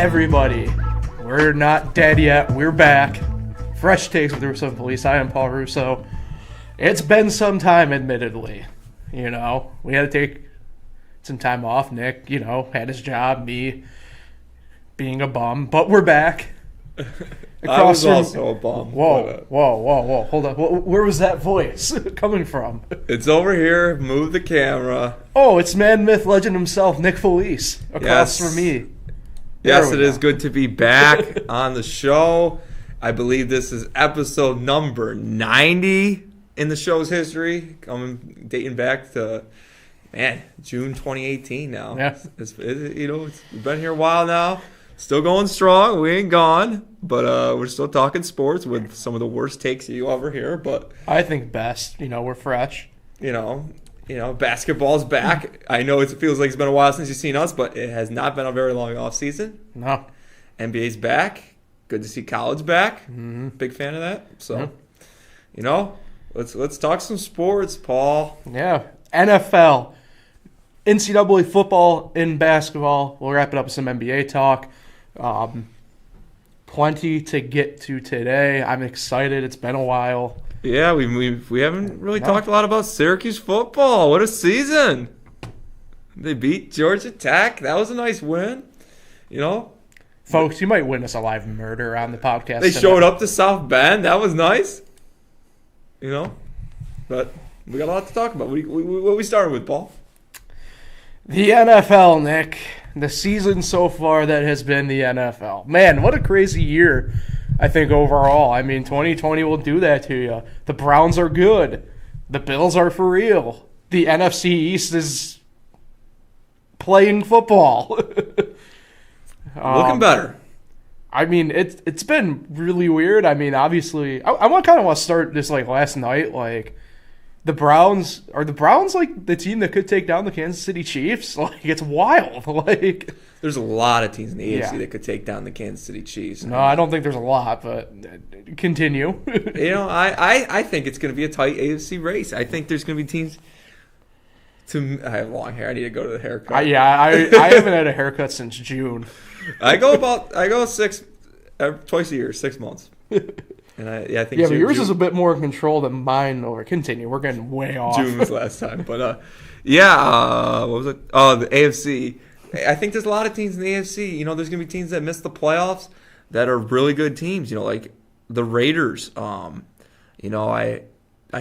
everybody. We're not dead yet. We're back. Fresh takes with Russo Felice. I am Paul Russo. It's been some time, admittedly. You know, we had to take some time off. Nick, had his job. Me being a bum. But we're back. I was also a bum. Whoa. Hold on. Where was that voice coming from? It's over here. Move the camera. Oh, it's man, myth, legend himself, Nick Felice, across from me. Yes, it is good to be back on the show. I believe this is episode number 90 in the show's history, dating back to, June 2018 now. Yeah. It's been here a while now. Still going strong. We ain't gone, but we're still talking sports with some of the worst takes you ever hear. But I think best. We're fresh. Basketball's back. I know it feels like it's been a while since you've seen us, but it has not been a very long off season. No. NBA's back. Good to see college back. Mm-hmm. Big fan of that. So, let's talk some sports, Paul. Yeah. NFL, NCAA football, and basketball. We'll wrap it up with some NBA talk. Plenty to get to today. I'm excited. It's been a while. Yeah, we haven't really talked a lot about Syracuse football. What a season! They beat Georgia Tech. That was a nice win. Folks, you might witness a live murder on the podcast. They showed up to South Bend. That was nice. But we got a lot to talk about. What we started with, Paul? The NFL, Nick. The season so far that has been the NFL. Man, what a crazy year, I think, overall. 2020 will do that to you. The Browns are good. The Bills are for real. The NFC East is playing football. Looking better. It's been really weird. Obviously, I want to start this last night. The Browns are the team that could take down the Kansas City Chiefs. It's wild. There's a lot of teams in the AFC that could take down the Kansas City Chiefs. No, I don't think there's a lot, but continue. I think it's going to be a tight AFC race. I think there's going to be teams. I have long hair. I need to go to the haircut. I haven't had a haircut since June. I go twice a year, 6 months. And I think but yours is a bit more in control than mine. Continue. We're getting way off. June was last time, but what was it? Oh, the AFC. I think there's a lot of teams in the AFC. There's gonna be teams that miss the playoffs that are really good teams. Like the Raiders. I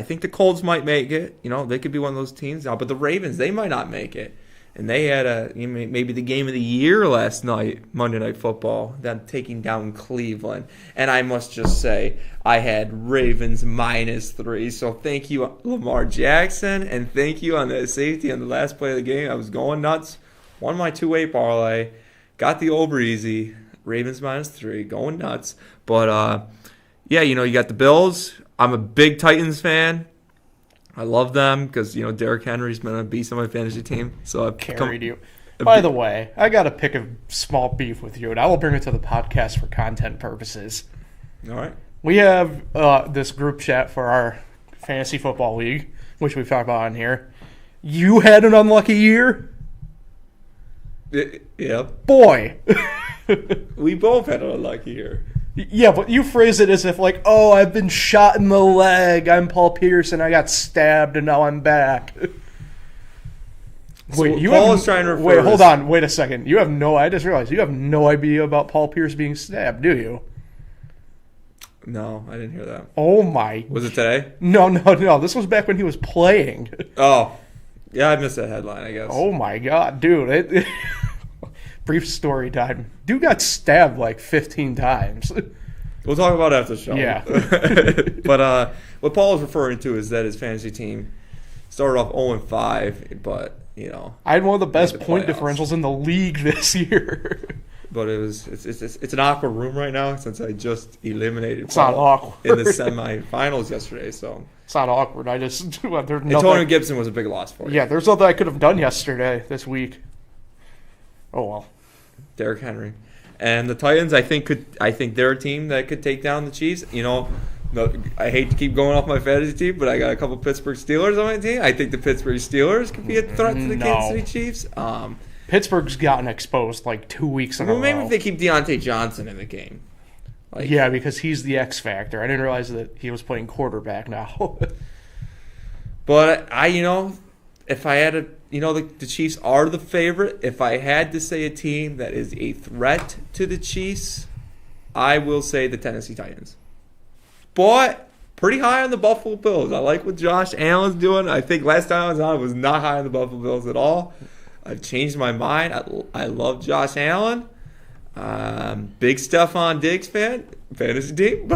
think the Colts might make it. They could be one of those teams now, but the Ravens, they might not make it. And they had maybe the game of the year last night, Monday Night Football, them taking down Cleveland. And I must just say, I had Ravens -3. So thank you, Lamar Jackson, and thank you on that safety on the last play of the game. I was going nuts. Won my 2-way parlay. Got the over easy. Ravens -3. Going nuts. But, you got the Bills. I'm a big Titans fan. I love them because, Derrick Henry's been a beast on my fantasy team. So I've carried you. By the way, I got to pick a small beef with you, and I will bring it to the podcast for content purposes. All right. We have this group chat for our fantasy football league, which we've talked about on here. You had an unlucky year? Yeah. Boy. We both had an unlucky year. Yeah, but you phrase it as if I've been shot in the leg. I'm Paul Peterson. I got stabbed, and now I'm back. Wait, Paul is trying to refer. Wait, hold on. Wait a second. I just realized you have no idea about Paul Pierce being stabbed, do you? No, I didn't hear that. Oh my! Was it today? No. This was back when he was playing. Oh, yeah, I missed that headline, I guess. Oh my God, dude! Brief story time. Dude got stabbed 15 times. We'll talk about it after the show. Yeah. But what Paul is referring to is that his fantasy team started off 0-5, but I had one of the best point differentials in the league this year. But it's an awkward room right now since I just eliminated. It's not awkward in the semifinals yesterday. So it's not awkward. Antonio Gibson was a big loss for you. Yeah, there's nothing I could have done this week. Oh well. Derrick Henry. And the Titans, I think they're a team that could take down the Chiefs. I hate to keep going off my fantasy team, but I got a couple Pittsburgh Steelers on my team. I think the Pittsburgh Steelers could be a threat to the Kansas City Chiefs. Pittsburgh's gotten exposed like 2 weeks in a row. Maybe if they keep Deontay Johnson in the game. Yeah, because he's the X factor. I didn't realize that he was playing quarterback now. But if I had to, the Chiefs are the favorite. If I had to say a team that is a threat to the Chiefs, I will say the Tennessee Titans. But pretty high on the Buffalo Bills. I like what Josh Allen's doing. I think last time I was on, I was not high on the Buffalo Bills at all. I've changed my mind. I love Josh Allen. Big Stephon Diggs fan, fantasy team.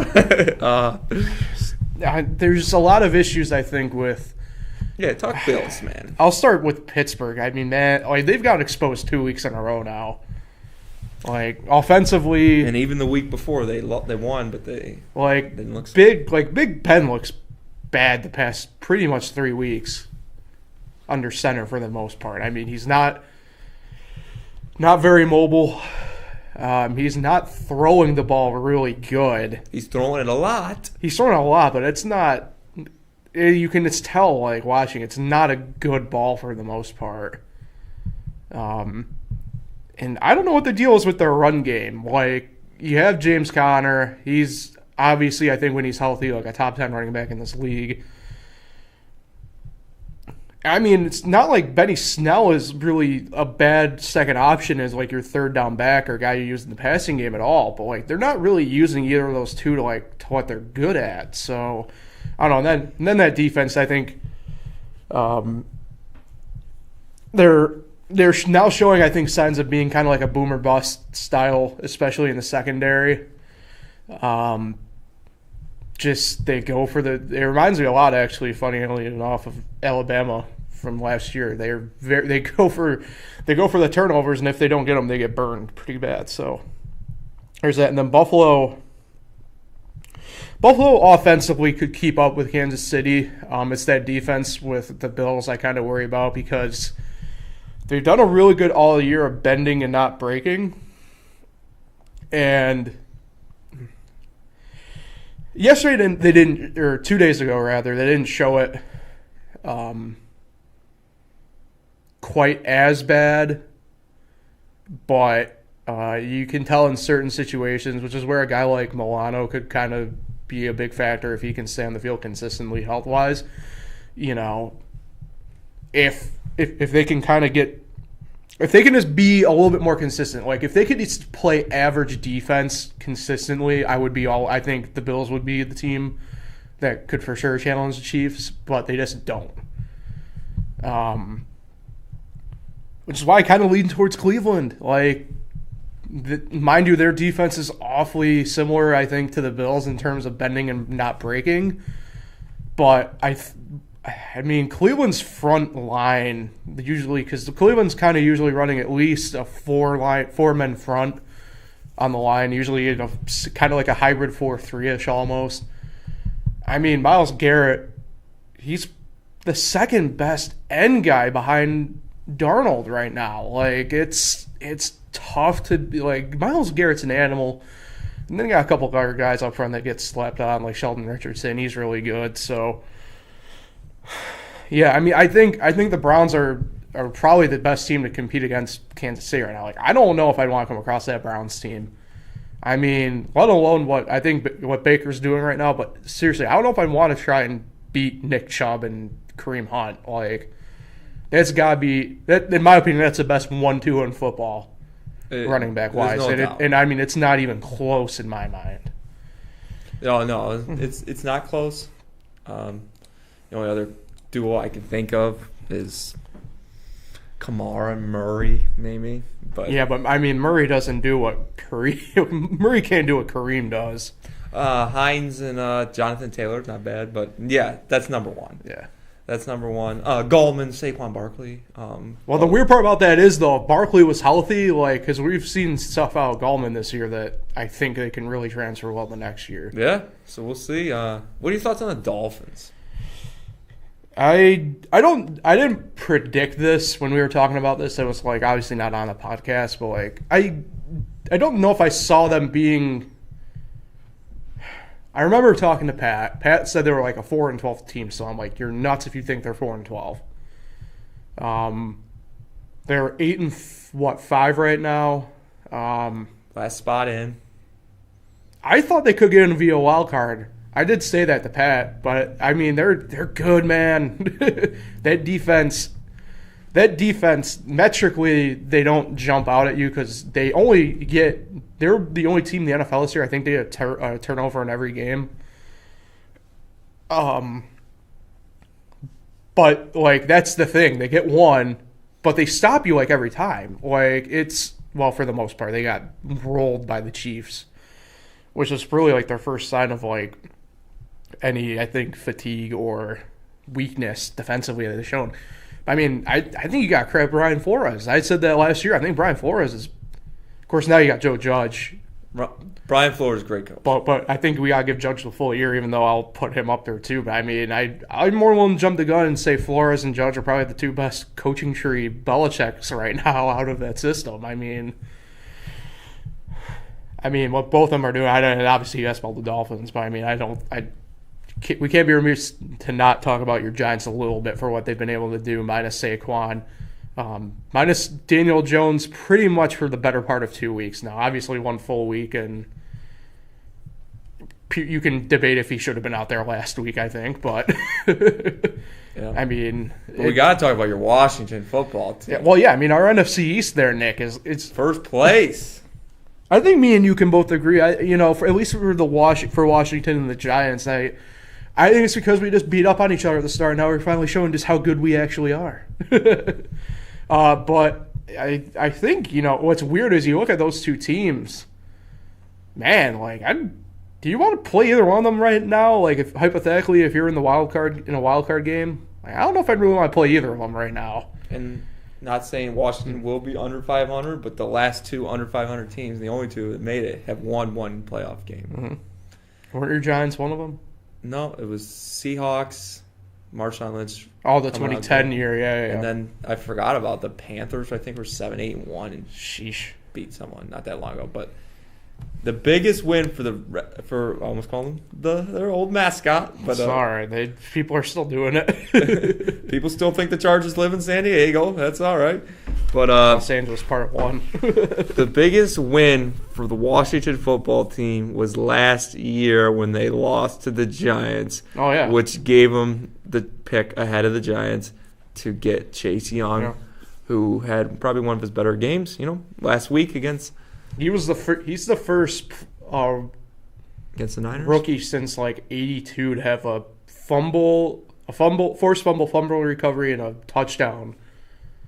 There's a lot of issues, I think, with... Yeah, talk Bills, man. I'll start with Pittsburgh. I mean, man, they've got exposed 2 weeks in a row now. Offensively... And even the week before, they won, but they didn't look... Big Ben looks bad the past pretty much 3 weeks under center for the most part. I mean, he's not very mobile. He's not throwing the ball really good. He's throwing it a lot. But it's not... You can just tell, watching, it's not a good ball for the most part. And I don't know what the deal is with their run game. You have James Conner. He's obviously, I think when he's healthy, a top 10 running back in this league. I mean, it's not like Benny Snell is really a bad second option as your third down back or guy you use in the passing game at all. But they're not really using either of those two to what they're good at. So I don't know. And then that defense, I think, they're now showing, I think, signs of being kind of like a boomer bust style, especially in the secondary. They go for it reminds me a lot, actually, funnily enough, of Alabama from last year. They go for the turnovers, and if they don't get them, they get burned pretty bad. So there's that. And then Buffalo offensively could keep up with Kansas City. It's that defense with the Bills I kind of worry about because they've done a really good all year of bending and not breaking. And yesterday they didn't, or 2 days ago rather, they didn't show it quite as bad, but you can tell in certain situations, which is where a guy like Milano could kind of be a big factor if he can stay on the field consistently health-wise. If they can kind of if they can just be a little bit more consistent, if they could just play average defense consistently, I think the Bills would be the team that could for sure challenge the Chiefs, but they just don't. Which is why I kind of lean towards Cleveland. Mind you, their defense is awfully similar, I think, to the Bills in terms of bending and not breaking. But I mean, Cleveland's front line usually, because Cleveland's kind of usually running at least a four-men front on the line, usually kind of like a hybrid 4-3-ish almost. I mean, Myles Garrett, he's the second best end guy behind Darnold right now. It's tough to be Myles Garrett's an animal. And then you got a couple of other guys up front that get slapped on, like Sheldon Richardson. He's really good. So, yeah, I mean, I think the Browns are probably the best team to compete against Kansas City right now. I don't know if I'd want to come across that Browns team. I mean, let alone what Baker's doing right now. But seriously, I don't know if I'd want to try and beat Nick Chubb and Kareem Hunt. That's got to be that. In my opinion, that's the best 1-2 in football, running back wise. No doubt. And I mean, it's not even close in my mind. No, it's not close. The only other duo I can think of is Kamara and Murray, maybe. But yeah, but I mean, Murray doesn't do what Murray can't do what Kareem does. Hines and Jonathan Taylor, not bad, but yeah, that's number one. Yeah. That's number one. Gallman, Saquon Barkley. The weird part about that is, though, if Barkley was healthy, because we've seen stuff out of Gallman this year that I think they can really transfer well the next year. Yeah, so we'll see. What are your thoughts on the Dolphins? I didn't predict this when we were talking about this. It was obviously not on the podcast, but I don't know if I saw them being. I remember talking to Pat. Pat said they were a 4-12 team, so I'm like, you're nuts if you think they're 4-12. They're 8-3 5 right now. Last spot in. I thought they could get in via wild card. I did say that to Pat, but I mean they're good, man. That defense metrically they don't jump out at you because they're the only team in the NFL this year. I think they had a turnover in every game. But like that's the thing, they get one, but they stop you like every time. Like for the most part, they got rolled by the Chiefs, which is really like their first sign of like any, I think, fatigue or weakness defensively that they've shown. I mean, I think you got to credit Brian Flores. I said that last year. I think Brian Flores is, of course, now you got Joe Judge. Brian Flores is a great coach. But I think we got to give Judge the full year, even though I'll put him up there too. But I mean, I'm more willing to jump the gun and say Flores and Judge are probably the two best coaching tree Belichick's right now out of that system. I mean, what both of them are doing, obviously you asked about the Dolphins, but I mean, we can't be remiss to not talk about your Giants a little bit for what they've been able to do, minus Saquon, minus Daniel Jones pretty much for the better part of 2 weeks now. Obviously 1 full week, and you can debate if he should have been out there last week, I think, but yeah. I mean... But we got to talk about your Washington football team. Yeah, well, yeah, I mean, our NFC East there, Nick, it's first place. I think me and you can both agree, at least for Washington and the Giants, I think it's because we just beat up on each other at the start. Now we're finally showing just how good we actually are. But I think, what's weird is you look at those two teams, man, like, do you want to play either one of them right now? Like, hypothetically, if you're in a wild card game, like, I don't know if I'd really want to play either of them right now. And not saying Washington will be under 500, but the last 2 under 500 teams, the only 2 that made it, have won 1 playoff game. Mm-hmm. Weren't your Giants one of them? No, it was Seahawks, Marshawn Lynch. Oh, the 2010 year, yeah. And then I forgot about the Panthers. I think were 7-8-1 and sheesh, beat someone not that long ago. But the biggest win for I almost call them their old mascot. But sorry, people are still doing it. People still think the Chargers live in San Diego. That's all right. But Los Angeles Part 1. The biggest win for the Washington football team was last year when they lost to the Giants. Oh, yeah. Which gave them the pick ahead of the Giants to get Chase Young, who had probably one of his better games, last week against... He's the first against the Niners rookie since like 82 to have a forced fumble recovery, and a touchdown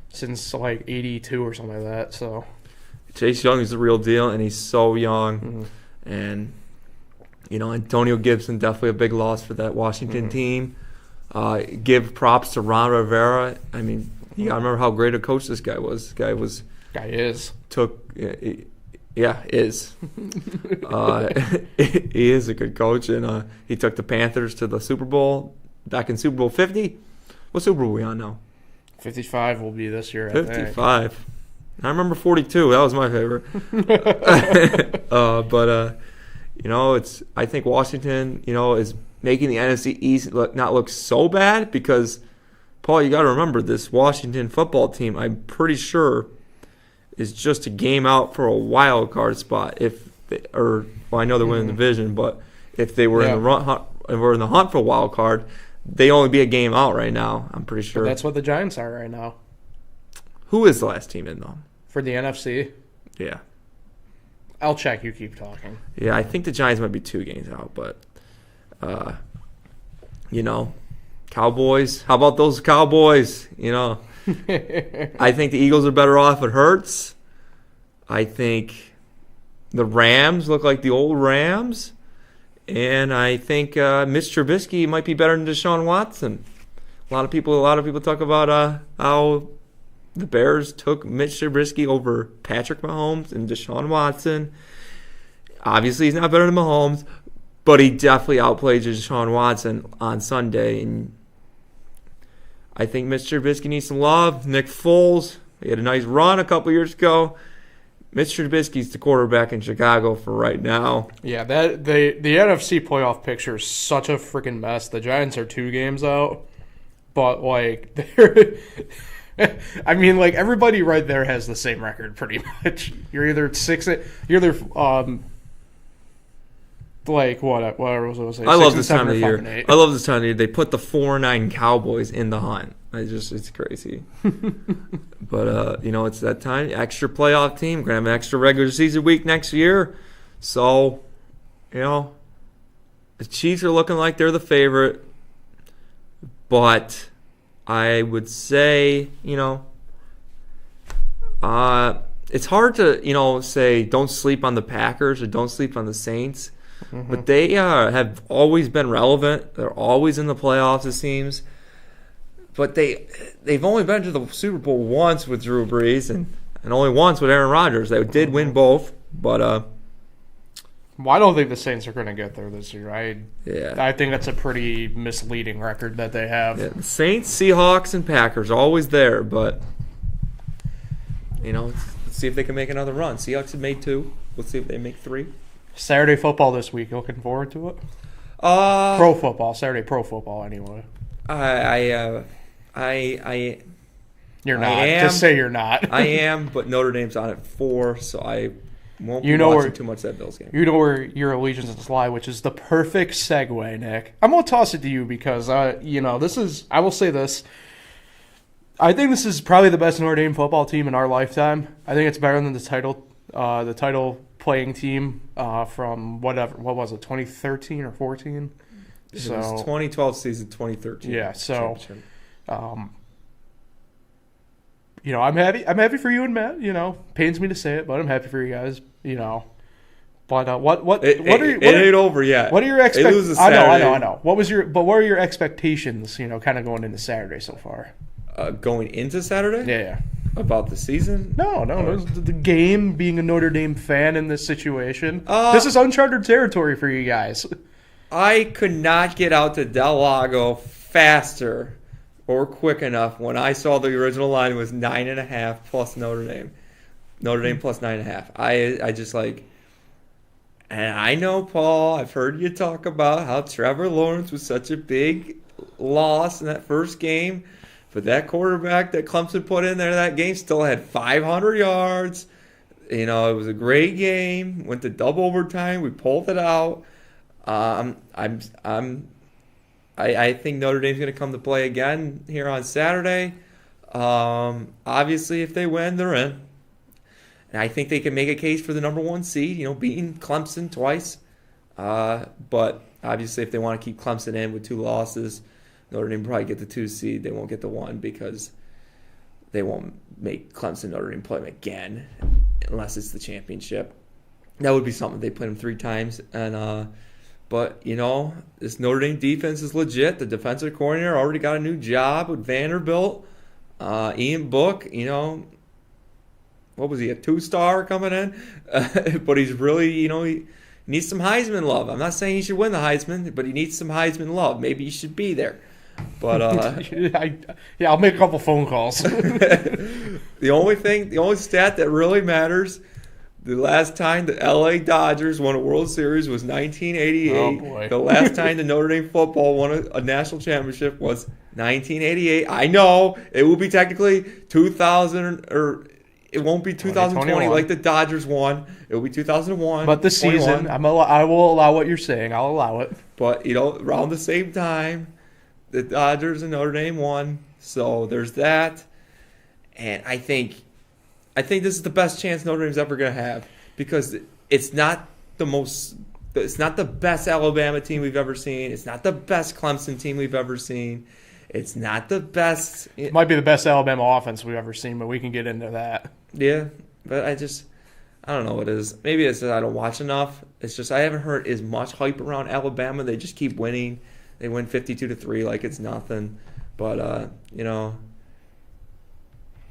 since like 82 or something like that. So Chase Young is the real deal, and he's so young. Mm-hmm. And Antonio Gibson, definitely a big loss for that Washington team. Give props to Ron Rivera. I mean, you gotta remember how great a coach this guy was. This guy is. He is a good coach, and he took the Panthers to the Super Bowl back in Super Bowl 50. What Super Bowl are we on now? 55 will be this year. 55. I remember 42. That was my favorite. I think Washington, is making the NFC East not look so bad because, Paul, you got to remember this Washington football team. I'm pretty sure is just a game out for a wild card spot. I know they're winning the division, but if they were in the hunt for a wild card, they only be a game out right now. I'm pretty sure. But that's what the Giants are right now. Who is the last team in though? For the NFC? Yeah. I'll check. You keep talking. Yeah, I think the Giants might be 2 games out, but Cowboys. How about those Cowboys? I think the Eagles are better off. It hurts. I think the Rams look like the old Rams. And I think Mitch Trubisky might be better than Deshaun Watson. A lot of people talk about how the Bears took Mitch Trubisky over Patrick Mahomes and Deshaun Watson. Obviously, he's not better than Mahomes, but he definitely outplayed Deshaun Watson on Sunday. And I think Mitch Trubisky needs some love. Nick Foles, he had a nice run a couple years ago. Mitch Trubisky's the quarterback in Chicago for right now. Yeah, the NFC playoff picture is such a freaking mess. The Giants are 2 games out, but like I mean, like everybody right there has the same record, pretty much. You're either like what was I saying? I love 6 and this time 7 of or the 5 year. and 8. I love this time of the year. They put the 4-9 Cowboys in the hunt. It's crazy. But it's that time. Extra playoff team. We're gonna have an extra regular season week next year. So, the Chiefs are looking like they're the favorite. But I would say, it's hard to, say don't sleep on the Packers or don't sleep on the Saints. Mm-hmm. But they have always been relevant. They're always in the playoffs, it seems. But they've only been to the Super Bowl once with Drew Brees and only once with Aaron Rodgers. They did win both, but well, I don't think the Saints are going to get there this year. I think that's a pretty misleading record that they have. Yeah, the Saints, Seahawks, and Packers are always there, but let's see if they can make another run. Seahawks have made 2. Let's see if they make 3. Saturday football this week. Looking forward to it. Saturday pro football anyway. You're not. Just say you're not. I am, but Notre Dame's on at 4, so I won't be watching too much of that Bills game. You know where your allegiances lie, which is the perfect segue, Nick. I'm going to toss it to you because, I will say this. I think this is probably the best Notre Dame football team in our lifetime. I think it's better than the title playing team from what was it, 2013 or 14? It was 2012 season, 2013. Yeah, so I'm happy for you and Matt. Pains me to say it, but I'm happy for you guys. But it ain't over yet. What are your expectations? I know. What are your expectations? Kind of going into Saturday so far. Going into Saturday? Yeah. About the season? No. The game. Being a Notre Dame fan in this situation. This is uncharted territory for you guys. I could not get out to Del Lago faster or quick enough when I saw the original line was 9.5 plus Notre Dame. Notre Dame plus 9.5. I just and I know, Paul, I've heard you talk about how Trevor Lawrence was such a big loss in that first game, but that quarterback that Clemson put in there that game still had 500 yards. It was a great game. Went to double overtime. We pulled it out. I think Notre Dame's going to come to play again here on Saturday. Obviously, if they win, they're in. And I think they can make a case for the number 1 seed, beating Clemson twice. But obviously, if they want to keep Clemson in with 2 losses, Notre Dame will probably get the 2 seed. They won't get the 1 because they won't make Clemson Notre Dame play them again unless it's the championship. That would be something. They played them 3 times. And but, this Notre Dame defense is legit. The defensive coordinator already got a new job with Vanderbilt. Ian Book, what was he, a 2-star coming in? But he's really, he needs some Heisman love. I'm not saying he should win the Heisman, but he needs some Heisman love. Maybe he should be there. But I'll make a couple phone calls. The only stat that really matters, the last time the LA Dodgers won a World Series was 1988. Oh, boy. The last time the Notre Dame football won a national championship was 1988. I know it will be technically 2000 or it won't be 2020 like the Dodgers won. It will be 2001. But the season, I will allow what you're saying. I'll allow it. But around the same time, the Dodgers and Notre Dame won. So there's that. And I think this is the best chance Notre Dame's ever going to have because it's not the best Alabama team we've ever seen. It's not the best Clemson team we've ever seen. It's not the best. It might be the best Alabama offense we've ever seen, but we can get into that. Yeah, but I don't know what it is. Maybe it's that I don't watch enough. It's just I haven't heard as much hype around Alabama. They just keep winning. They win 52-3 like it's nothing. But,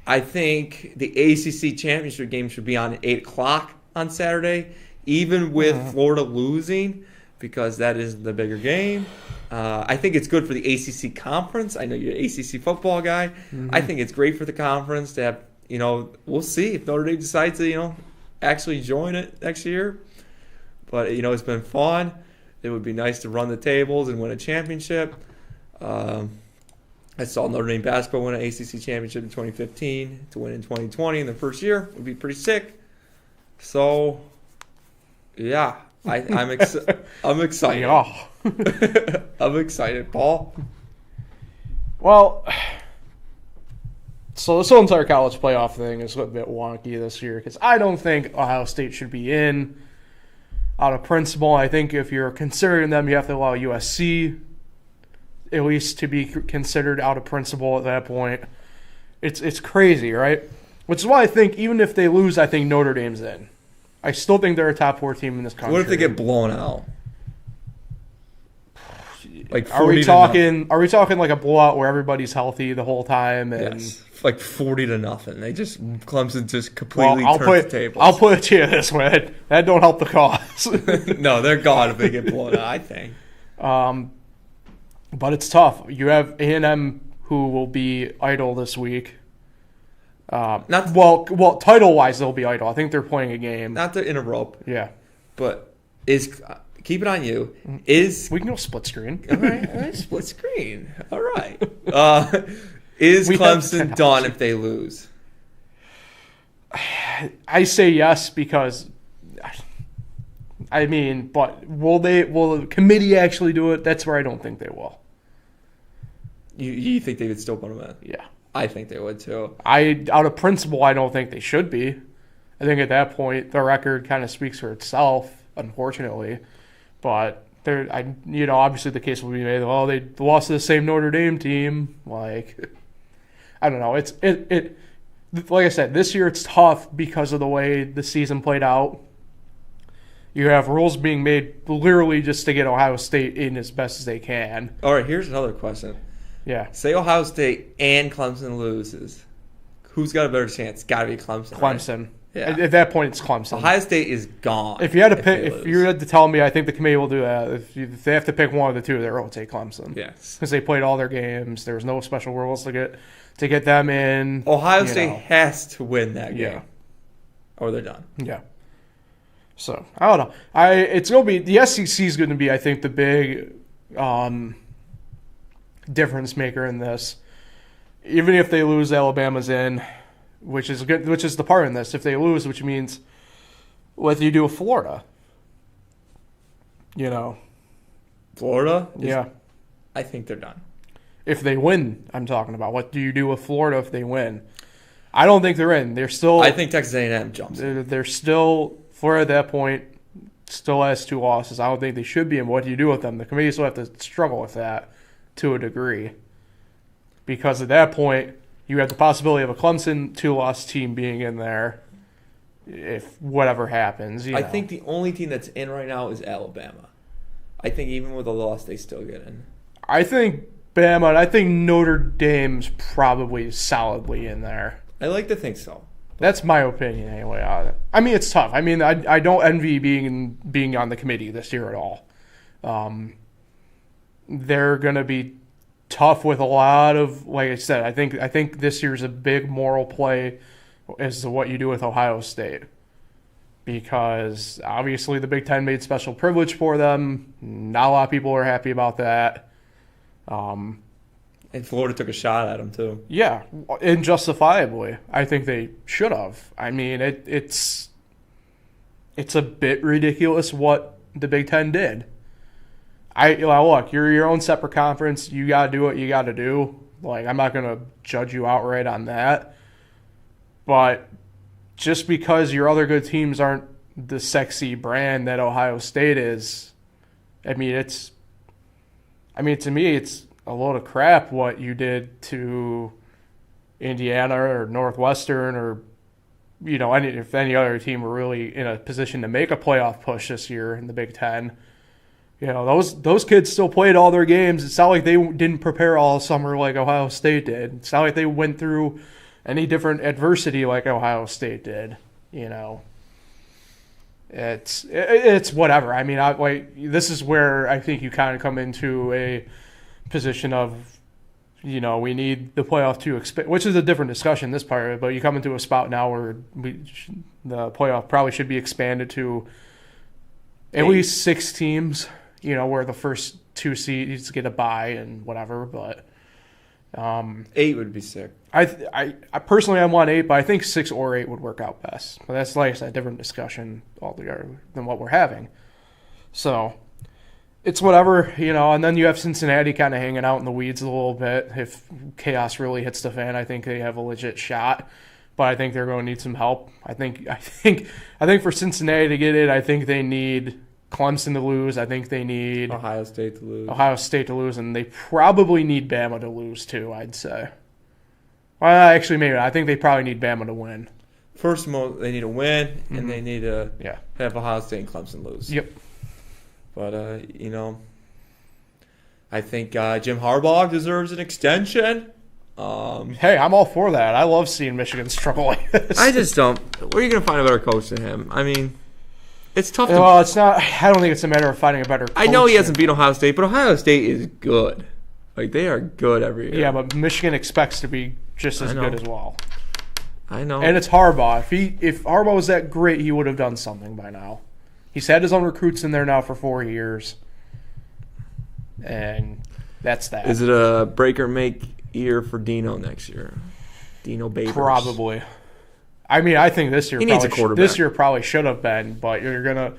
I think the ACC championship game should be on at 8 o'clock on Saturday, even with Florida losing, because that is the bigger game. I think it's good for the ACC conference. I know you're an ACC football guy. Mm-hmm. I think it's great for the conference to have, we'll see if Notre Dame decides to, actually join it next year. But, it's been fun. It would be nice to run the tables and win a championship. I saw Notre Dame basketball win an ACC championship in 2015. To win in 2020 in the first year would be pretty sick. So, yeah, I'm excited. Yeah. I'm excited, Paul. Well, so this whole entire college playoff thing is a bit wonky this year because I don't think Ohio State should be in. Out of principle, I think if you're considering them, you have to allow USC at least to be considered out of principle at that point. It's crazy, right? Which is why I think even if they lose, I think Notre Dame's in. I still think they're a top 4 team in this country. What if they get blown out? Like 40 are we talking like a blowout where everybody's healthy the whole time? And yes, like 40-0. They just Clemson just completely turns the tables. I'll put it to you this way: that don't help the cause. No, they're gone if they get blown out. I think. But it's tough. You have A&M who will be idle this week. Well, title-wise, they'll be idle. I think they're playing a game. Not to interrupt. Yeah. But keep it on you. We can go split screen. All right, split screen. All right. Is Clemson done if they lose? I say yes because, I mean, but will the committee actually do it? That's where I don't think they will. You think they would still put them in? Yeah. I think they would too. Out of principle, I don't think they should be. I think at that point, the record kind of speaks for itself, unfortunately. But obviously the case will be made. Well, they lost to the same Notre Dame team. Like, I don't know. It like I said, this year it's tough because of the way the season played out. You have rules being made literally just to get Ohio State in as best as they can. All right, here's another question. Yeah. Say Ohio State and Clemson loses. Who's got a better chance? Got to be Clemson. Clemson. Right? Yeah. At that point, it's Clemson. Ohio State is gone. If you had to pick, if you had to tell me, I think the committee will do that. If they have to pick one of the two, they'll take Clemson. Yes, because they played all their games. There was no special rules to get them in. Ohio State has to win that game, yeah, or they're done. Yeah. So I don't know. It's gonna be the SEC is going to be, I think, the big difference maker in this. Even if they lose, Alabama's in. Which is good. Which is the part in this. If they lose, which means, what do you do with Florida? Florida. Yeah, I think they're done. If they win, I'm talking about. What do you do with Florida if they win? I don't think they're in. They're still. I think Texas A&M jumps. They're still Florida at that point. Still has 2 losses. I don't think they should be in. What do you do with them? The committee still have to struggle with that to a degree, because at that point, you have the possibility of a Clemson 2-loss team being in there if whatever happens. I think the only team that's in right now is Alabama. I think even with a loss, they still get in. I think Bama, and I think Notre Dame's probably solidly in there. I like to think so. That's my opinion anyway. I mean, it's tough. I mean, I don't envy being on the committee this year at all. They're going to be tough with a lot of, like I said, I think this year's a big moral play as to what you do with Ohio State, because obviously the Big Ten made special privilege for them. Not a lot of people are happy about that. And Florida took a shot at them too. Yeah, and justifiably. I think they should have. I mean, it's a bit ridiculous what the Big Ten did. Look, you're your own separate conference. You got to do what you got to do. Like, I'm not going to judge you outright on that. But just because your other good teams aren't the sexy brand that Ohio State is, to me, it's a load of crap what you did to Indiana or Northwestern or, if any other team were really in a position to make a playoff push this year in the Big Ten. Those kids still played all their games. It's not like they didn't prepare all summer like Ohio State did. It's not like they went through any different adversity like Ohio State did. It's whatever. I mean, this is where I think you kind of come into a position of, we need the playoff to expand, which is a different discussion, this part of it, but you come into a spot now where the playoff probably should be expanded to at least 6 teams. Where the first 2 seeds get a bye and whatever, but 8 would be sick. I personally I want 8, but I think 6 or 8 would work out best. But that's like I said, a different discussion altogether than what we're having. So it's whatever, and then you have Cincinnati kind of hanging out in the weeds a little bit. If chaos really hits the fan, I think they have a legit shot. But I think they're going to need some help. I think for Cincinnati to get it, I think they need Clemson to lose. I think they need Ohio State to lose. And they probably need Bama to lose too, I'd say. Well, actually, maybe I think they probably need Bama to win. First of all, they need to win, and they need to have Ohio State and Clemson lose. Yep. But, I think Jim Harbaugh deserves an extension. Hey, I'm all for that. I love seeing Michigan struggle like this. I just don't. Where are you going to find a better coach than him? I mean, it's tough to... Well, it's not. I don't think it's a matter of finding a better coach. I know he hasn't beat Ohio State, but Ohio State is good. Like, they are good every year. Yeah, but Michigan expects to be just as good as well. I know. And it's Harbaugh. If Harbaugh was that great, he would have done something by now. He's had his own recruits in there now for 4 years. And that's that. Is it a break or make year for Dino next year? Dino Babers. Probably. I mean, I think this year he needs a quarterback. This year probably should have been, but you're gonna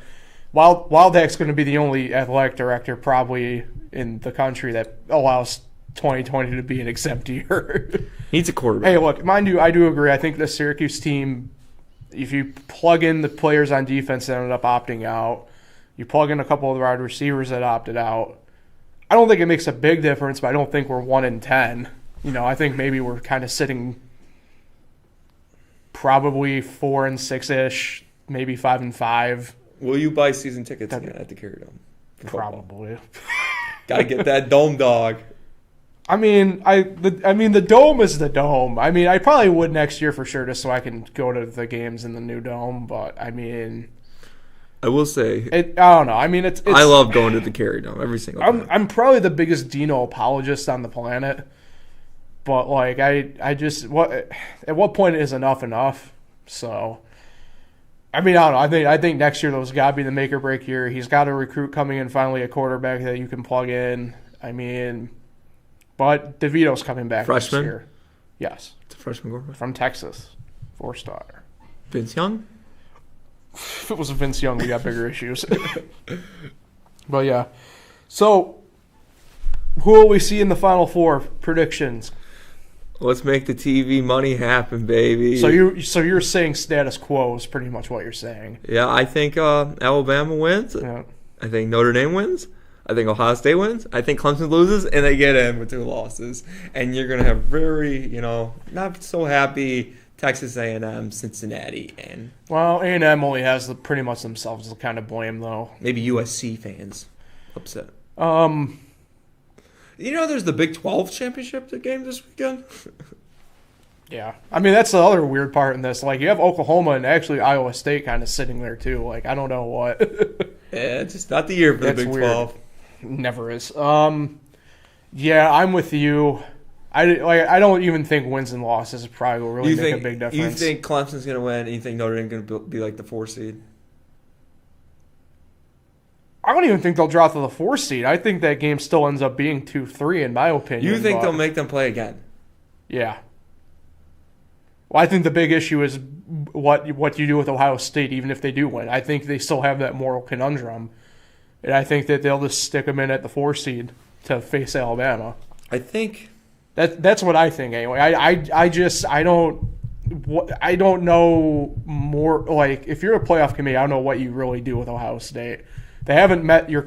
Wildhack's going to be the only athletic director probably in the country that allows 2020 to be an exempt year. Needs a quarterback. Hey, look, mind you, I do agree. I think the Syracuse team, if you plug in the players on defense that ended up opting out, you plug in a couple of the wide receivers that opted out, I don't think it makes a big difference, but I don't think we're 1-10. I think maybe we're kind of sitting probably 4-6-ish, maybe 5-5. Will you buy season tickets again at the Carrier Dome? Probably. Gotta get that dome dog. I mean, the dome is the dome. I mean, I probably would next year for sure, just so I can go to the games in the new dome. But I mean, I will say, I don't know. I mean, it's I love going to the Carrier Dome every single time. I'm probably the biggest Dino apologist on the planet. But like, I just at what point is enough? So. I mean, I don't know. I think next year those got to be the make or break year. He's got to recruit coming in finally a quarterback that you can plug in. I mean, but DeVito's coming back freshman? next year. Yes. It's a freshman quarterback. From Texas. 4-star. Vince Young? If it was Vince Young, we got bigger issues. But yeah. So, who will we see in the Final Four? Predictions. Let's make the TV money happen, baby. So you're saying status quo is pretty much what you're saying. Yeah, I think Alabama wins. Yeah. I think Notre Dame wins. I think Ohio State wins. I think Clemson loses, and they get in with 2 losses. And you're going to have very, not so happy Texas A&M, Cincinnati. Well, A&M only has pretty much themselves to kind of blame, though. Maybe USC fans upset. There's the Big 12 championship game this weekend. Yeah. I mean, that's the other weird part in this. Like, you have Oklahoma and actually Iowa State kind of sitting there, too. Like, I don't know what. Yeah, it's just not the year for the Big 12. Never is. Yeah, I'm with you. I don't even think wins and losses probably will really make a big difference. You think Clemson's going to win, and you think Notre Dame's going to be like the 4 seed? I don't even think they'll drop to the 4 seed. I think that game still ends up being 2-3 in my opinion. You think they'll make them play again? Yeah. Well, I think the big issue is what you do with Ohio State, even if they do win. I think they still have that moral conundrum, and I think that they'll just stick them in at the 4 seed to face Alabama. I think that's what I think anyway. I don't know more. Like, if you're a playoff committee, I don't know what you really do with Ohio State. They haven't met your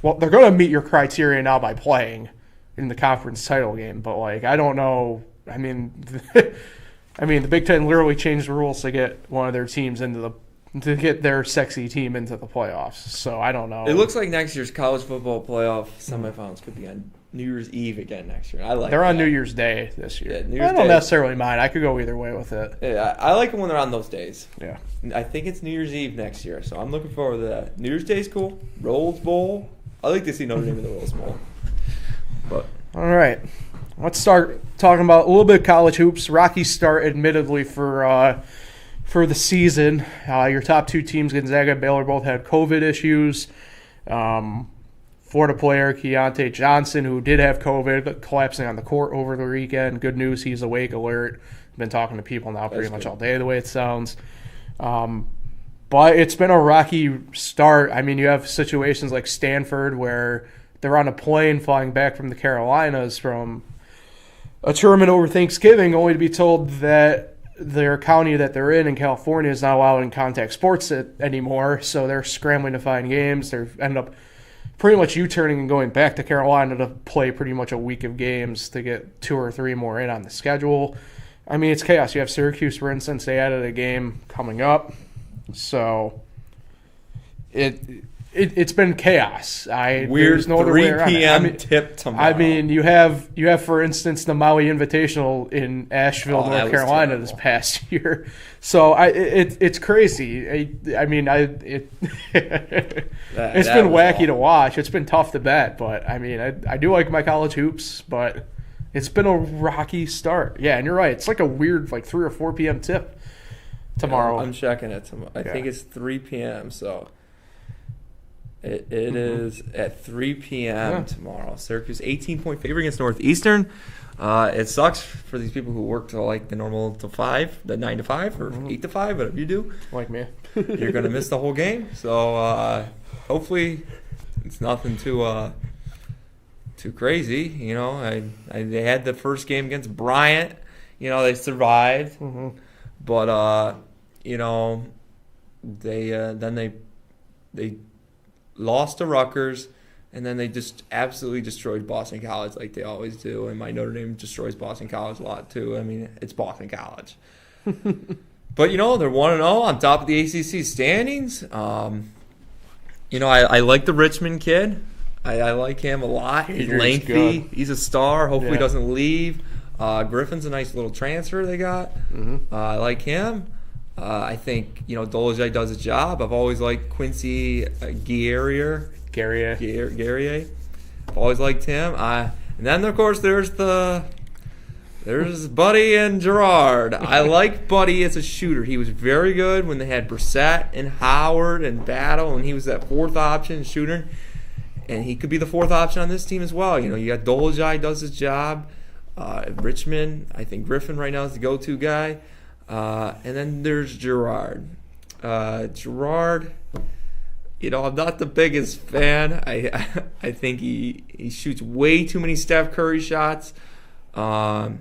well, they're going to meet your criteria now by playing in the conference title game. But like, I don't know. I mean, the Big Ten literally changed the rules to get one of their teams to get their sexy team into the playoffs. So I don't know. It looks like next year's college football playoff semifinals could be on New Year's Eve again next year. They're on New Year's Day this year. Yeah, I don't necessarily mind. I could go either way with it. Yeah, I like them when they're on those days. Yeah. I think it's New Year's Eve next year, so I'm looking forward to that. New Year's Day's cool. Rose Bowl. I like to see Notre Dame in the Rose Bowl. But all right. Let's start talking about a little bit of college hoops. Rocky start, admittedly, for the season. Your top 2 teams, Gonzaga and Baylor, both had COVID issues. Florida player Keontae Johnson, who did have COVID, collapsing on the court over the weekend. Good news, he's awake, alert. Been talking to people now pretty much all day, the way it sounds. But it's been a rocky start. I mean, you have situations like Stanford where they're on a plane flying back from the Carolinas from a tournament over Thanksgiving, only to be told that their county that they're in California is not allowed in contact sports anymore. So they're scrambling to find games. They end up pretty much U-turning and going back to Carolina to play pretty much a week of games to get 2 or 3 more in on the schedule. I mean, it's chaos. You have Syracuse, for instance. They added a game coming up. So it's been chaos. Weird no 3 p.m. tip tomorrow. I mean, you have for instance the Maui Invitational in Asheville, North Carolina this past year. So it's crazy. It's been wacky to watch. It's been tough to bet, but I mean, I do like my college hoops, but it's been a rocky start. Yeah, and you're right. It's like a weird 3 or 4 p.m. tip tomorrow. Yeah, I'm checking it tomorrow. I think it's 3 p.m. So. It is at 3 p.m. tomorrow. Syracuse 18-point favorite against Northeastern. It sucks for these people who work till the normal till 5, the 9 to 5 or 8 to 5, whatever you do. Like me. You're gonna miss the whole game. So hopefully it's nothing too crazy. You know, they had the first game against Bryant. You know, they survived, but you know, they lost to Rutgers, and then they just absolutely destroyed Boston College like they always do. And my Notre Dame destroys Boston College a lot too. I mean, it's Boston College. But, you know, they're 1-0 on top of the ACC standings. You know, I like the Richmond kid. I like him a lot. He's lengthy. Good. He's a star. Hopefully he doesn't leave. Griffin's a nice little transfer they got. I like him. I think, you know, Dolezaj does a job. I've always liked Quincy Guerrier. I've always liked him. And then, of course, there's Buddy and Gerard. I like Buddy as a shooter. He was very good when they had Brissett and Howard and Battle, and he was that 4th option shooter. And he could be the 4th option on this team as well. You know, you got Dolezaj does his job. Richmond, I think Griffin right now is the go-to guy. And then there's Gerard. Gerard, you know, I'm not the biggest fan. I think he shoots way too many Steph Curry shots. I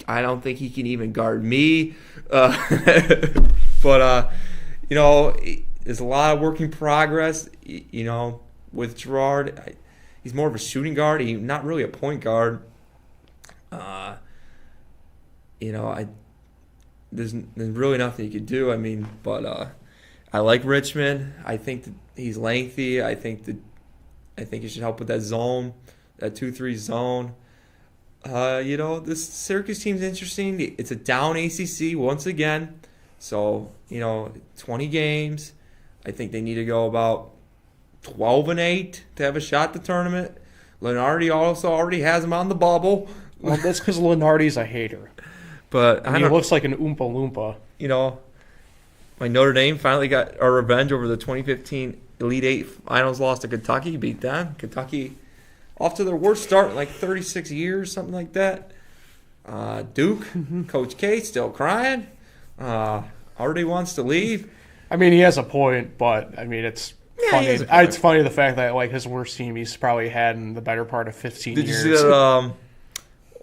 don't think he can even guard me. But you know, there's a lot of work in progress. You know, with Gerard, he's more of a shooting guard. He's not really a point guard. You know, There's really nothing you could do. I mean, but I like Richmond. I think that he's lengthy. I think he should help with that zone, that 2-3 zone. You know, this Syracuse team's interesting. It's a down ACC once again. So, you know, 20 games. I think they need to go about 12-8 to have a shot at the tournament. Lenardi also already has him on the bubble. Well, that's because Lenardi's a hater. But he looks like an Oompa Loompa. You know, my Notre Dame finally got our revenge over the 2015 Elite Eight finals loss to Kentucky. Beat them. Kentucky off to their worst start in 36 years, something like that. Duke, Coach K, still crying. Already wants to leave. I mean, he has a point, but I mean, it's funny. It's funny the fact that his worst team he's probably had in the better part of 15 years. Did you see that?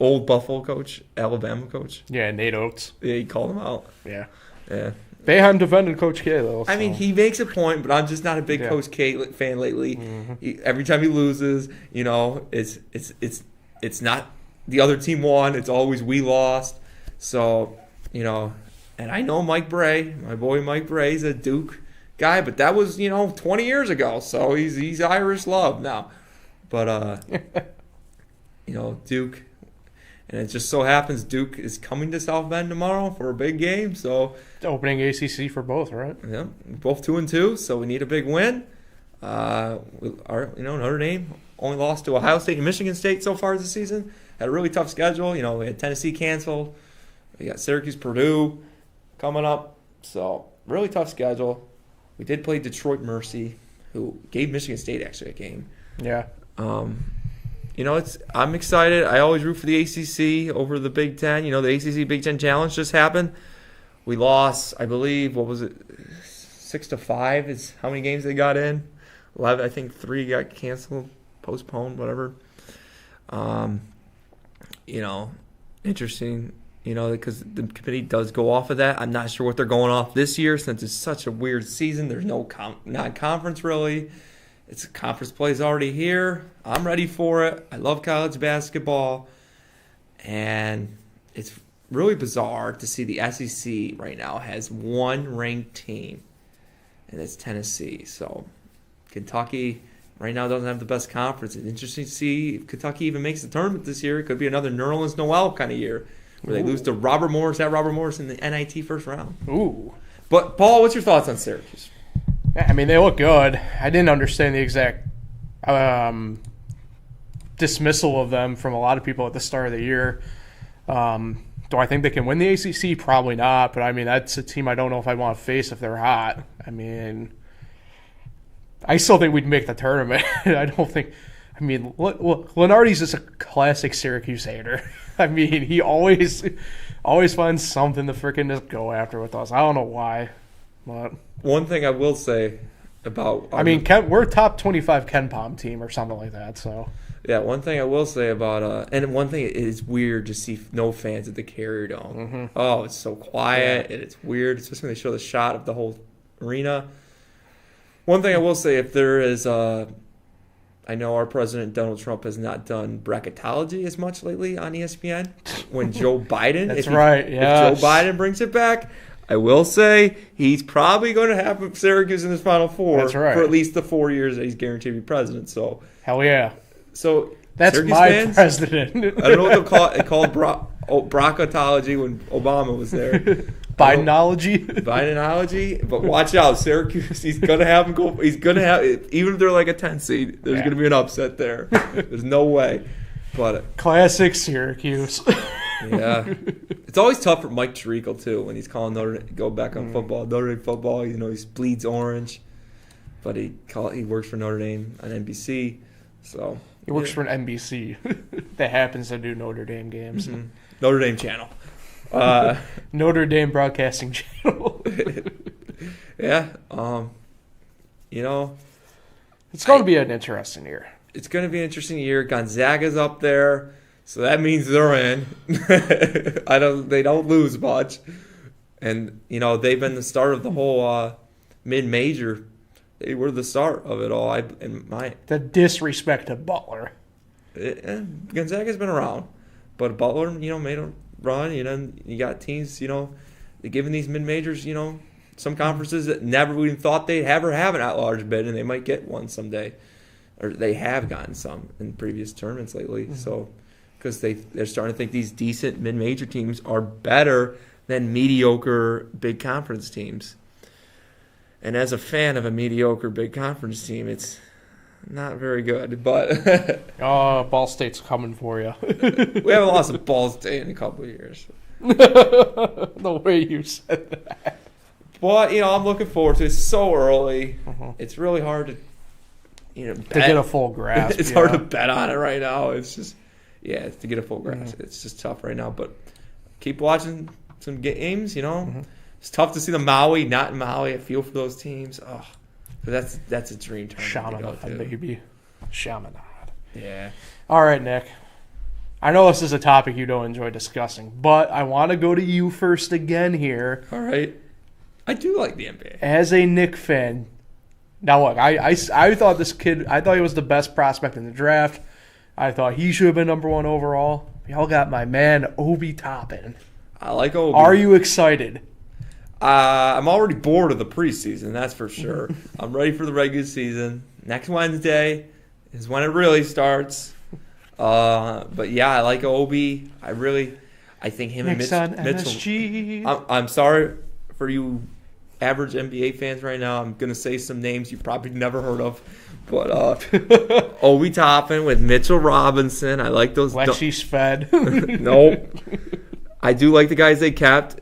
Old Buffalo coach, Alabama coach. Yeah, Nate Oates. Yeah, he called him out. Yeah. Yeah. They haven't defended Coach K, though. So. I mean, he makes a point, but I'm just not a big Coach K fan lately. Every time he loses, you know, it's not the other team won. It's always we lost. So, you know, and I know Mike Bray, my boy Mike Bray, is a Duke guy, but that was, 20 years ago. So he's Irish love now. But, Duke. And it just so happens Duke is coming to South Bend tomorrow for a big game. So opening ACC for both, right? Yeah, both 2-2. So we need a big win. Notre Dame only lost to Ohio State and Michigan State so far this season. Had a really tough schedule. We had Tennessee canceled. We got Syracuse, Purdue coming up. So really tough schedule. We did play Detroit Mercy. who gave Michigan State actually a game. Yeah. I'm excited. I always root for the ACC over the Big Ten. The ACC Big Ten Challenge just happened. We lost, I believe, 6-5 is how many games they got in. 11, I think 3 got canceled, postponed, whatever. Interesting, because the committee does go off of that. I'm not sure what they're going off this year since it's such a weird season. There's no non-conference really. It's conference play is already here. I'm ready for it. I love college basketball. And it's really bizarre to see the SEC right now has one ranked team, and it's Tennessee. So Kentucky right now doesn't have the best conference. It's interesting to see if Kentucky even makes the tournament this year. It could be another Nerlens Noel kind of year where they lose to Robert Morris in the NIT first round. Ooh. But, Paul, what's your thoughts on Syracuse? I mean, they look good. I didn't understand the exact dismissal of them from a lot of people at the start of the year. Do I think they can win the ACC? Probably not. But, I mean, that's a team I don't know if I want to face if they're hot. I mean, I still think we'd make the tournament. I don't think – I mean, Lenardi's just a classic Syracuse hater. I mean, he always finds something to freaking just go after with us. I don't know why. But one thing I will say about – I mean, we're a top 25 Ken Pom team or something like that, so – yeah, one thing I will say about and one thing is weird to see no fans at the Carrier Dome. Mm-hmm. Oh, it's so quiet and it's weird, especially when they show the shot of the whole arena. One thing I will say, if there is, I know our president Donald Trump has not done bracketology as much lately on ESPN. When Joe Biden, if Joe Biden brings it back, I will say he's probably going to have Syracuse in his Final Four for at least the 4 years that he's guaranteed to be president. So hell yeah. So that's Syracuse my fans, president. I don't know what they'll call it. It called bracketology when Obama was there. Bidenology, but watch out, Syracuse. He's gonna have them go. He's gonna have even if they're like a 10 seed. There's gonna be an upset there. There's no way. But classic Syracuse. Yeah, it's always tough for Mike Tirico too when he's calling go back on football. Notre Dame football. He bleeds orange, but he works for Notre Dame on NBC. So he works for an NBC that happens to do Notre Dame games. Mm-hmm. Notre Dame channel. Notre Dame Broadcasting Channel. Yeah. It's going to be an interesting year. It's going to be an interesting year. Gonzaga's up there, so that means they're in. They don't lose much. And, they've been the start of the whole mid-major. They were the start of it all. The disrespect to Butler. Gonzaga's been around, but Butler, made a run. You got teams, they're giving these mid majors, some conferences that never even thought they'd ever have an at-large bid, and they might get one someday, or they have gotten some in previous tournaments lately. Mm-hmm. So, because they're starting to think these decent mid major teams are better than mediocre big conference teams. And as a fan of a mediocre big conference team, it's not very good. But Ball State's coming for you. We haven't lost a Ball State in a couple of years. The way you said that. But I'm looking forward to it. It's so early. Mm-hmm. It's really hard to bet. To get a full grasp. It's hard to bet on it right now. It's just to get a full grasp. Mm-hmm. It's just tough right now. But keep watching some games. Mm-hmm. It's tough to see the Maui, not in Maui. I feel for those teams. Oh, but that's a dream tournament. Chaminade, baby. Chaminade. Yeah. All right, Nick. I know this is a topic you don't enjoy discussing, but I want to go to you first again here. All right. I do like the NBA. As a Knick fan, now look, I thought this kid, I thought he was the best prospect in the draft. I thought he should have been number 1 overall. Y'all got my man Obi Toppin. I like Obi. Are you excited? I'm already bored of the preseason, that's for sure. I'm ready for the regular season. Next Wednesday is when it really starts. But yeah, I like Obi. I think him Nick's and Mitchell. I'm sorry for you average NBA fans right now. I'm gonna say some names you probably never heard of, but Obi Toppin with Mitchell Robinson. I like those. Lexi Sped. Nope. I do like the guys they kept.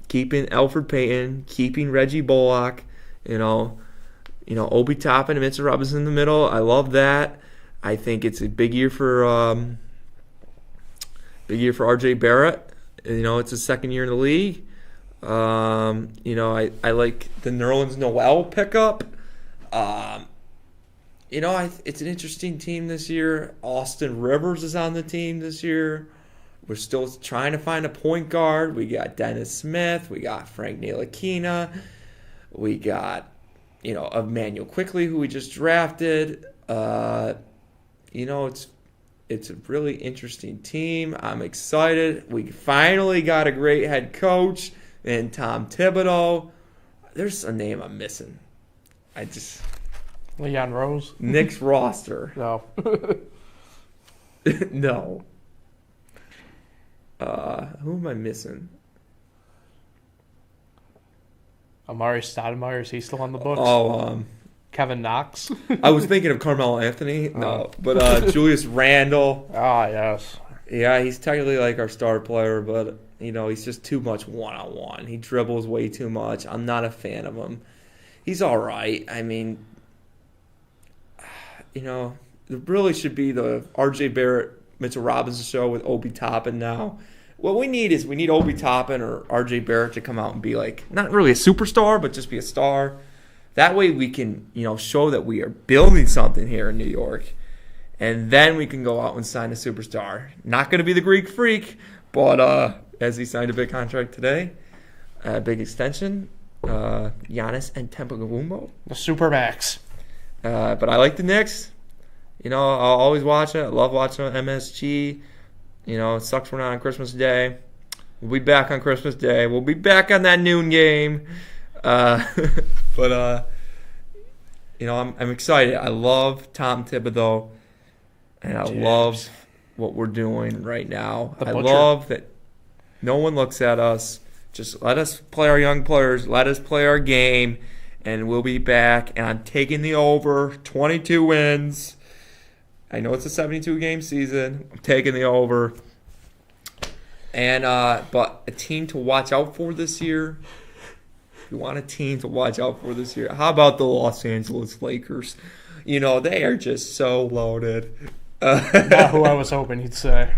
Keeping Alfred Payton, keeping Reggie Bullock, Obi Toppin and Mitchell Robinson in the middle. I love that. I think it's a big year for R.J. Barrett. It's his second year in the league. I like the Nerlens Noel pickup. It's an interesting team this year. Austin Rivers is on the team this year. We're still trying to find a point guard. We got Dennis Smith. We got Frank Ntilikina. We got, Emmanuel Quickley, who we just drafted. It's a really interesting team. I'm excited. We finally got a great head coach in Tom Thibodeau. There's a name I'm missing. Leon Rose? Nick's roster. No. No. Who am I missing? Amari Stoudemire, is he still on the books? Kevin Knox? I was thinking of Carmelo Anthony. No. But Julius Randle. Ah, yes. Yeah, he's technically like our star player, but, he's just too much one-on-one. He dribbles way too much. I'm not a fan of him. He's all right. I mean, it really should be the R.J. Barrett, Mitchell Robinson show with Obi Toppin now. What we need Obi Toppin or R.J. Barrett to come out and be like, not really a superstar, but just be a star. That way we can, show that we are building something here in New York. And then we can go out and sign a superstar. Not going to be the Greek Freak, but as he signed a big contract today, a big extension, Giannis Antetokounmpo. The Supermax. But I like the Knicks. I'll always watch it. I love watching on MSG. It sucks we're not on Christmas Day. We'll be back on Christmas Day. We'll be back on that noon game. But I'm excited. I love Tom Thibodeau, and I love what we're doing right now. I love that no one looks at us. Just let us play our young players. Let us play our game, and we'll be back. And I'm taking the over 22 wins. I know it's a 72-game season. I'm taking the over. And but a team to watch out for this year. If you want a team to watch out for this year, how about the Los Angeles Lakers? They are just so loaded. Not who I was hoping he'd say.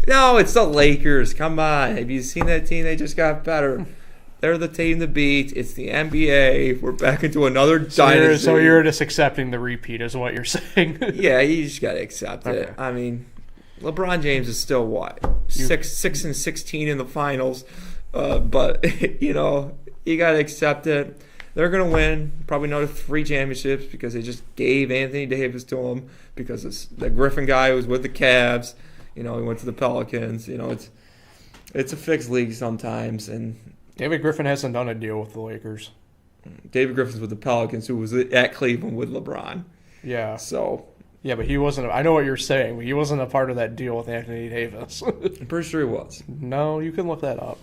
No, it's the Lakers. Come on. Have you seen that team? They just got better. They're the team to beat. It's the NBA. We're back into another dynasty. So you're just accepting the repeat is what you're saying. Yeah, you just got to accept it. I mean, LeBron James is still what? 6-16 in the finals. But, you got to accept it. They're going to win probably another 3 championships because they just gave Anthony Davis to them because the Griffin guy was with the Cavs. He went to the Pelicans. It's a fixed league sometimes. And David Griffin hasn't done a deal with the Lakers. David Griffin's with the Pelicans, who was at Cleveland with LeBron. Yeah. So. Yeah, but he wasn't. I know what you're saying, but he wasn't a part of that deal with Anthony Davis. I'm pretty sure he was. No, you can look that up.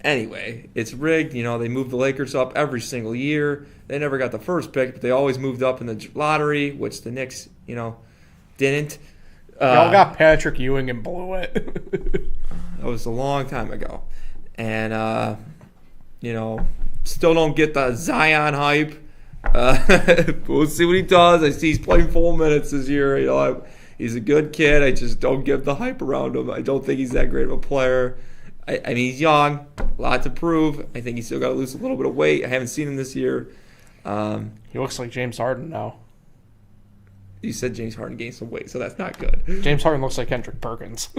Anyway, it's rigged. They move the Lakers up every single year. They never got the first pick, but they always moved up in the lottery, which the Knicks, didn't. Y'all got Patrick Ewing and blew it. That was a long time ago. And, still don't get the Zion hype. We'll see what he does. I see he's playing full minutes this year. He's a good kid. I just don't give the hype around him. I don't think he's that great of a player. I mean, he's young, a lot to prove. I think he's still got to lose a little bit of weight. I haven't seen him this year. He looks like James Harden now. You said James Harden gained some weight, so that's not good. James Harden looks like Kendrick Perkins.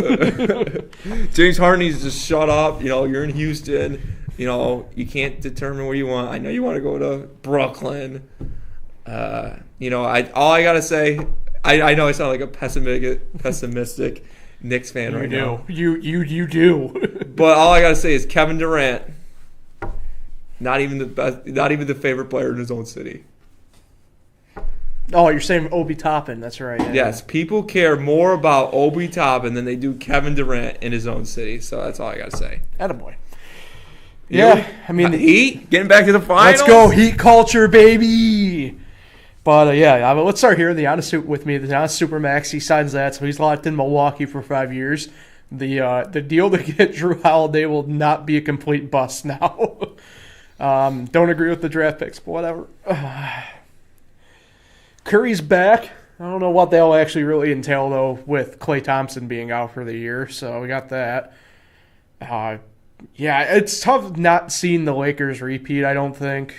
James Harden needs to just shut up. You're in Houston. You can't determine where you want. I know you want to go to Brooklyn. All I got to say, I know I sound like a pessimistic Knicks fan right now. You do. But all I got to say is Kevin Durant, not even the best, not even the favorite player in his own city. Oh, you're saying Obi Toppin. That's right. Yeah. Yes, people care more about Obi Toppin than they do Kevin Durant in his own city. So that's all I got to say. Attaboy. Yeah, I mean, the Heat getting back to the finals. Let's go Heat culture, baby. But let's start here. The Giannis Supermax. He signs that, so he's locked in Milwaukee for 5 years. The deal to get Drew Holiday will not be a complete bust now. Don't agree with the draft picks, but whatever. Curry's back. I don't know what they'll actually really entail, though, with Klay Thompson being out for the year. So we got that. Yeah, it's tough not seeing the Lakers repeat, I don't think.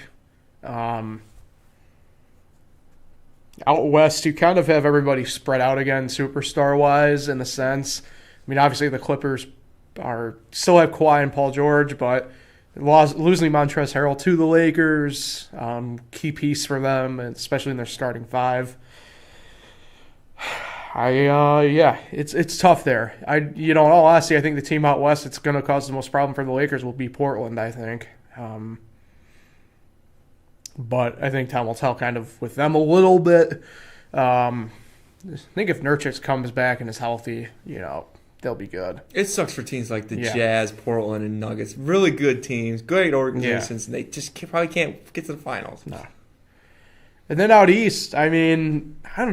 Out west, you kind of have everybody spread out again, superstar-wise, in a sense. I mean, obviously the Clippers still have Kawhi and Paul George, but losing Montrezl Harrell to the Lakers, key piece for them, especially in their starting five. It's tough there. In all honesty, I think the team out west that's going to cause the most problem for the Lakers will be Portland, I think. But I think time will tell kind of with them a little bit. I think if Nurkic comes back and is healthy, they'll be good. It sucks for teams like the Jazz, Portland, and Nuggets. Really good teams, great organizations, and they just probably can't get to the finals. No. And then out east, I mean, I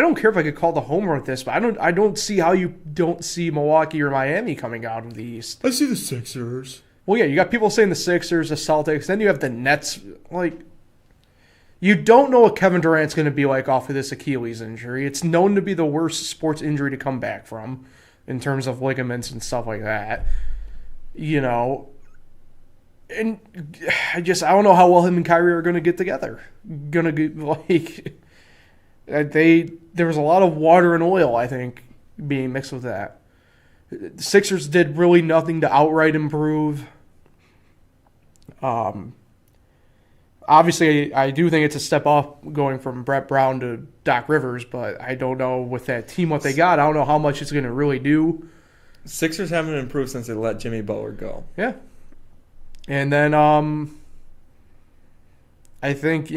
don't care if I could call the homer with this, but I don't see how you don't see Milwaukee or Miami coming out of the East. I see the Sixers. Well, yeah, you got people saying the Sixers, the Celtics, then you have the Nets. Like, you don't know what Kevin Durant's going to be like off of this Achilles injury. It's known to be the worst sports injury to come back from in terms of ligaments and stuff like that. And I don't know how well him and Kyrie are going to get together. There was a lot of water and oil, I think, being mixed with that. The Sixers did really nothing to outright improve. Obviously, I do think it's a step up going from Brett Brown to Doc Rivers, but I don't know with that team what they got. I don't know how much it's going to really do. Sixers haven't improved since they let Jimmy Butler go. Yeah. And then I think,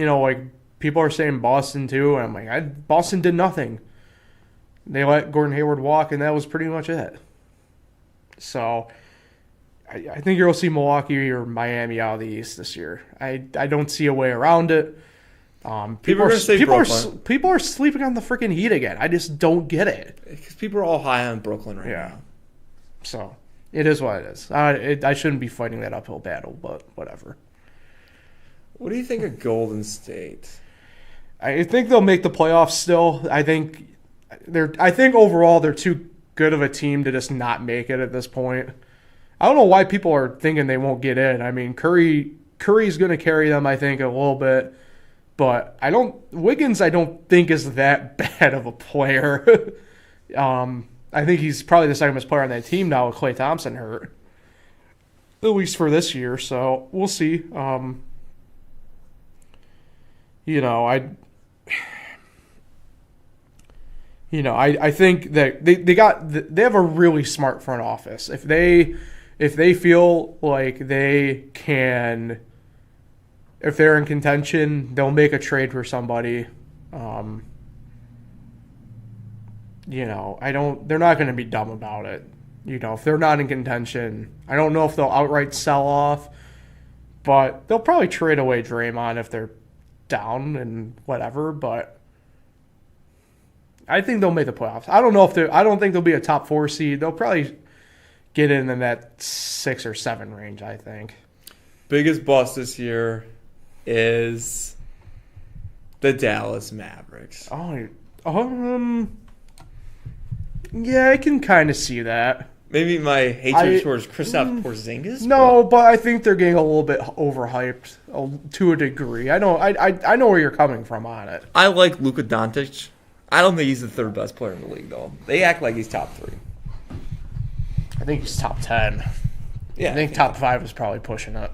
people are saying Boston too, and I'm like, Boston did nothing. They let Gordon Hayward walk, and that was pretty much it. So I think you'll see Milwaukee or Miami out of the East this year. I don't see a way around it. People are sleeping on the freaking Heat again. I just don't get it. Because people are all high on Brooklyn right now. So it is what it is. I shouldn't be fighting that uphill battle, but whatever. What do you think of Golden State? I think they'll make the playoffs still. I think overall they're too good of a team to just not make it at this point. I don't know why people are thinking they won't get in. I mean, Curry's going to carry them, I think, a little bit. But Wiggins, I don't think is that bad of a player. I think he's probably the second best player on that team now with Klay Thompson hurt. At least for this year, so we'll see. I think that they have a really smart front office. If they feel like they can, if they're in contention, they'll make a trade for somebody. They're not going to be dumb about it. If they're not in contention, I don't know if they'll outright sell off, but they'll probably trade away Draymond if they're down and whatever, but I think they'll make the playoffs. I don't think they'll be a top 4 seed. They'll probably get in that 6 or 7 range, I think. Biggest bust this year is the Dallas Mavericks. Yeah, I can kind of see that. Maybe my hatred towards Kristaps Porzingis? No, but I think they're getting a little bit overhyped to a degree. I know where you're coming from on it. I like Luka Doncic. I don't think he's the third best player in the league, though. They act like he's top 3. I think he's top 10. Yeah, I think top 5 is probably pushing it.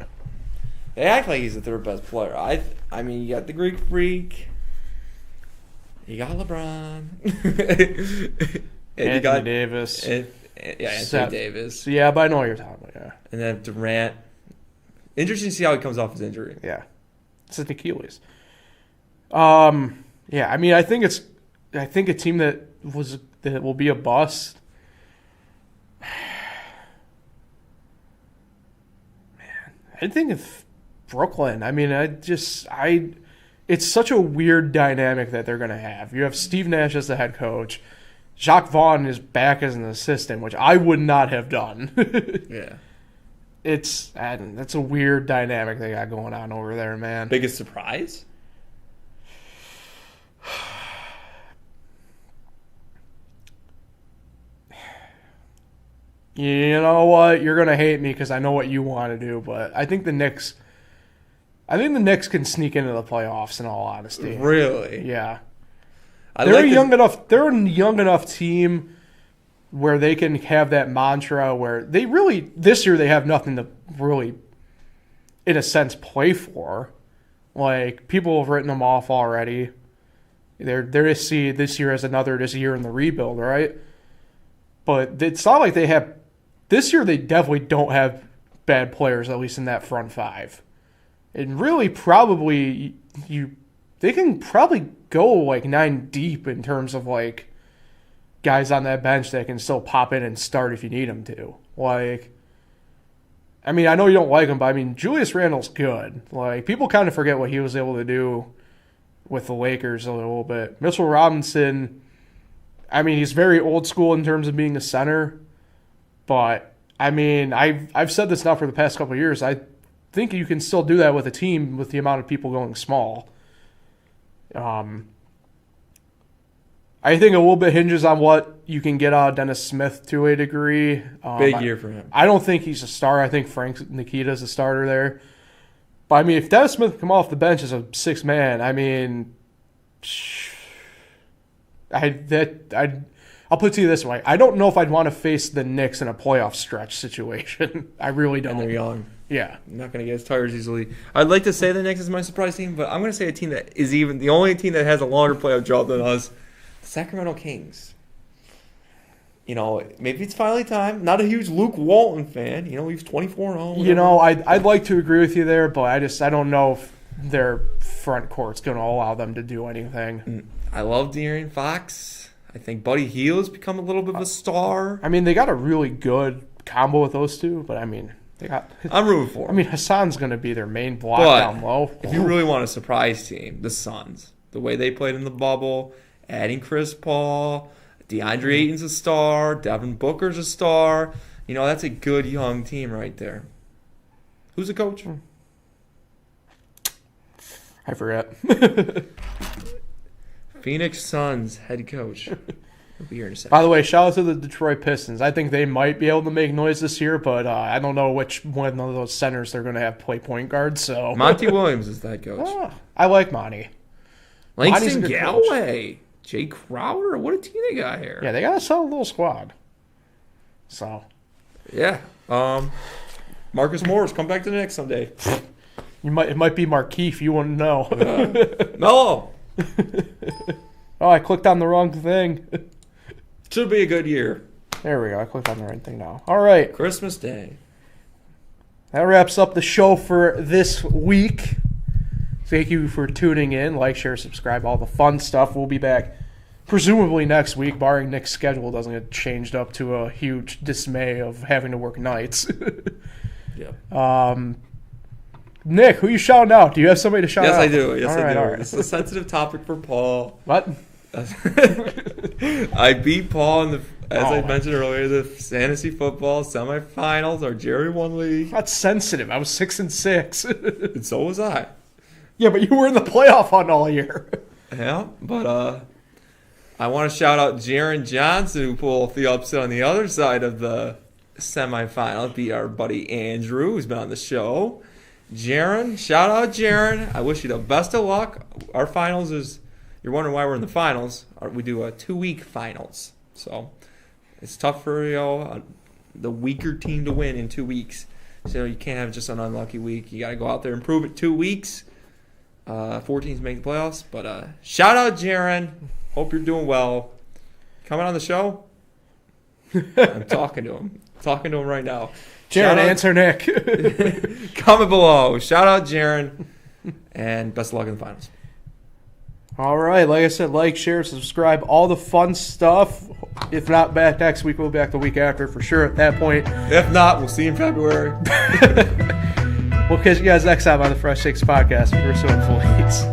They act like he's the third best player. I mean, you got the Greek Freak. You got LeBron. Anthony Davis. Anthony Davis. Yeah, but I know what you're talking about, yeah. And then Durant. Interesting to see how he comes off his injury. Yeah. It's an Achilles. Yeah, I mean, I think a team that will be a bust. Man, I think of Brooklyn. I mean, it's such a weird dynamic that they're going to have. You have Steve Nash as the head coach. Jacques Vaughn is back as an assistant, which I would not have done. Yeah. That's a weird dynamic they got going on over there, man. Biggest surprise? You know what? You're gonna hate me because I know what you want to do, but I think the Knicks can sneak into the playoffs. In all honesty, Really? yeah. They're They're a young enough team where they can have that mantra where they really this year they have nothing to really, in a sense, play for. Like people have written them off already. They're to see this year as this year in the rebuild, right? But it's not like they have. This year, they definitely don't have bad players, at least in that front five. And really, probably they can probably go like 9 deep in terms of like guys on that bench that can still pop in and start if you need them to. Like, I mean, I know you don't like him, but I mean, Julius Randle's good. Like, people kind of forget what he was able to do with the Lakers a little bit. Mitchell Robinson, I mean, he's very old school in terms of being a center. But, I mean, I've said this now for the past couple of years. I think you can still do that with a team with the amount of people going small. I think a little bit hinges on what you can get out of Dennis Smith to a degree. Big year for him. I don't think he's a star. I think Frank Nikita's a starter there. But, I mean, if Dennis Smith can come off the bench as a sixth man, I mean, I'll put it to you this way. I don't know if I'd want to face the Knicks in a playoff stretch situation. I really don't. And they're young. Yeah. I'm not going to get as tired easily. I'd like to say the Knicks is my surprise team, but I'm going to say a team that is even the only team that has a longer playoff drought than us, the Sacramento Kings. You know, maybe it's finally time. Not a huge Luke Walton fan. You know, he's 24-0. You know, I'd like to agree with you there, but I don't know if their front court's going to allow them to do anything. I love De'Aaron Fox. I think Buddy Hield's become a little bit of a star. I mean, they got a really good combo with those two, but I mean, I'm rooting for them. I mean, Hassan's going to be their main block down low. If you really want a surprise team, the Suns. The way they played in the bubble, adding Chris Paul, DeAndre Ayton's a star, Devin Booker's a star. You know, that's a good young team right there. Who's the coach? I forget. Phoenix Suns head coach. He'll be here in a second. By the way, shout out to the Detroit Pistons. I think they might be able to make noise this year, but I don't know which one of those centers they're going to have play point guard. So Monty Williams is the head coach. I like Monty. Langston Galloway, Jay Crowder. What a team they got here. Yeah, they got a solid little squad. So yeah, Marcus Morris, come back to the Knicks someday. It might be Markeith. You wouldn't know. No. Oh, I clicked on the wrong thing. Should be a good year. There we go. I clicked on the right thing now. All right. Christmas Day. That wraps up the show for this week. Thank you for tuning in. Like, share, subscribe, all the fun stuff. We'll be back presumably next week, barring Nick's schedule doesn't get changed up to a huge dismay of having to work nights. Yeah. Nick, who you shouting out? Do you have somebody to shout out? Yes, I do. Yes, I do. All right. This is a sensitive topic for Paul. What? I beat Paul as I mentioned earlier, the fantasy football semifinals. Our Jerry won league. That's sensitive. I was 6-6. And so was I. Yeah, but you were in the playoff hunt all year. Yeah, but I want to shout out Jaron Johnson, who pulled the upset on the other side of the semifinal. Beat our buddy Andrew, who's been on the show. Jaron, shout out Jaron. I wish you the best of luck. Our finals is, you're wondering why we're in the finals. We do a 2-week finals. So it's tough for the weaker team to win in 2 weeks. So you can't have just an unlucky week. You got to go out there and prove it 2 weeks. 4 teams make the playoffs. But shout out Jaron. Hope you're doing well. Coming on the show? I'm talking to him. Talking to him right now. Jaron, answer Nick. Comment below. Shout out Jaron. And best of luck in the finals. All right. Like I said, like, share, subscribe, all the fun stuff. If not back next week, we'll be back the week after for sure at that point. If not, we'll see you in February. We'll catch you guys next time on the Fresh Takes Podcast with Russo Felice.